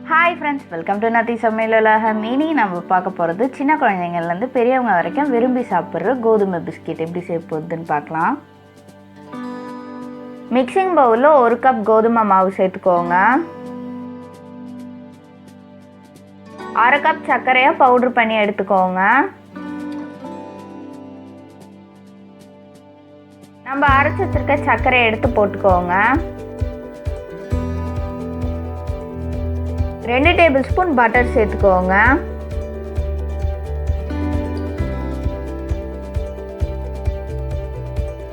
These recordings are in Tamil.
Hi friends, welcome to Nathi Samayal Ulakam. இன்னைக்கு நம்ம பார்க்க போறது சின்ன குழந்தைங்கள்ல இருந்து பெரியவங்க வரைக்கும் விரும்பி சாப்பிடுற கோதுமை பிஸ்கட் எப்படி செய்ய போகுதுன்னு பார்க்கலாம். மிக்சிங் பவுல்ல 1 கப் கோதுமை மாவு சேர்த்துக்கோங்க. 1/2 கப் சர்க்கரையை பவுடர் பண்ணி எடுத்துக்கோங்க. நம்ம அரைச்சு வச்சிருக்க சர்க்கரையை எடுத்து போட்டுக்கோங்க. 2 டேபிள்ஸ்பூன் பட்டர் சேர்த்துக்கோங்க.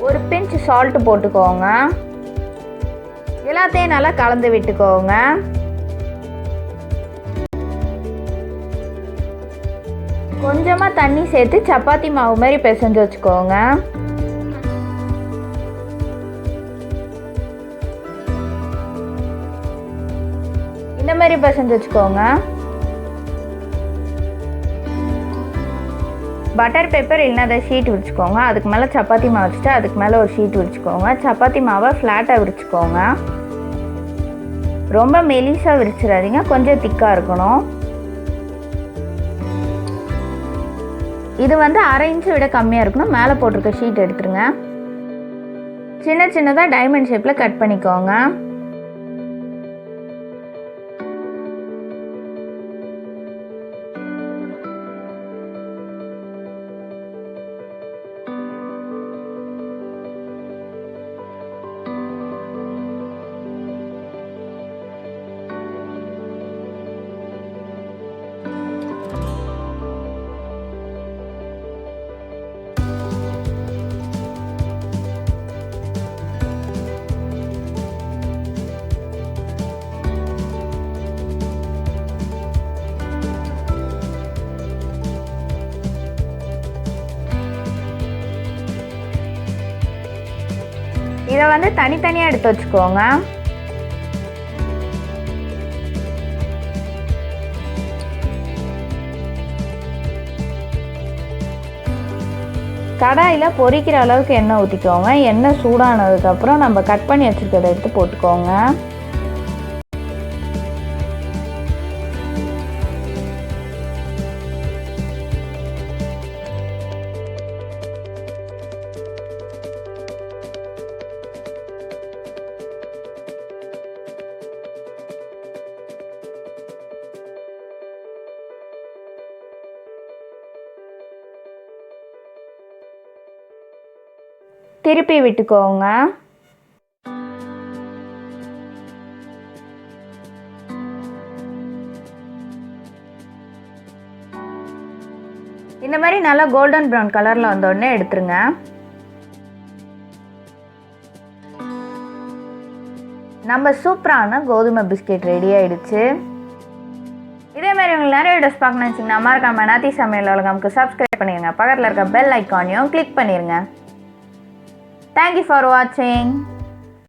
ஒரு பிஞ்ச் சால்ட் போட்டுக்கோங்க. எல்லாத்தையும் நல்லா கலந்து விட்டுக்கோங்க. கொஞ்சமா தண்ணி சேர்த்து சப்பாத்தி மாவு மாதிரி பிசைஞ்சு வச்சுக்கோங்க. இந்த மாதிரி பிசைஞ்சு வச்சுக்கோங்க. பட்டர் பேப்பர் இல்லைன்னா அதை ஷீட் விரிச்சுக்கோங்க. அதுக்கு மேலே சப்பாத்தி மாவு வச்சுட்டு அதுக்கு மேலே ஒரு ஷீட் விரிச்சுக்கோங்க. சப்பாத்தி மாவை ஃப்ளாட்டாக விரிச்சுக்கோங்க. ரொம்ப மெலிசாக விரிச்சிடாதீங்க, கொஞ்சம் திக்காக இருக்கணும். இது 1/2 இன்ச்சு விட கம்மியாக இருக்கணும். மேலே போட்டிருக்க ஷீட் எடுத்துருங்க. சின்ன சின்னதாக டைமண்ட் ஷேப்பில் கட் பண்ணிக்கோங்க. இதை தனித்தனியாக எடுத்து வச்சுக்கோங்க. கடாயில் பொரிக்கிற அளவுக்கு எண்ணெய் ஊற்றிக்கோங்க. எண்ணெய் சூடானதுக்கப்புறம் நம்ம கட் பண்ணி வச்சுருக்கிறத எடுத்து போட்டுக்கோங்க. திருப்பி விட்டுக்கோங்க. இந்த மாதிரி நல்லா கோல்டன் ப்ரௌன் கலரில் வந்தோடனே எடுத்துருங்க. நம்ம சூப்பரான கோதுமை பிஸ்கெட் ரெடி ஆயிடுச்சு. இதே மாதிரி உங்களுக்கு நிறைய வீடியோஸ் பார்க்கணும்னு வச்சிங்கன்னா மறக்காம நாத்தி சமையல் உலகம்க்கு சப்ஸ்கிரைப் பண்ணிடுங்க. பக்கத்தில் இருக்க பெல் ஐக்கானையும் கிளிக் பண்ணிடுங்க. Thank you for watching.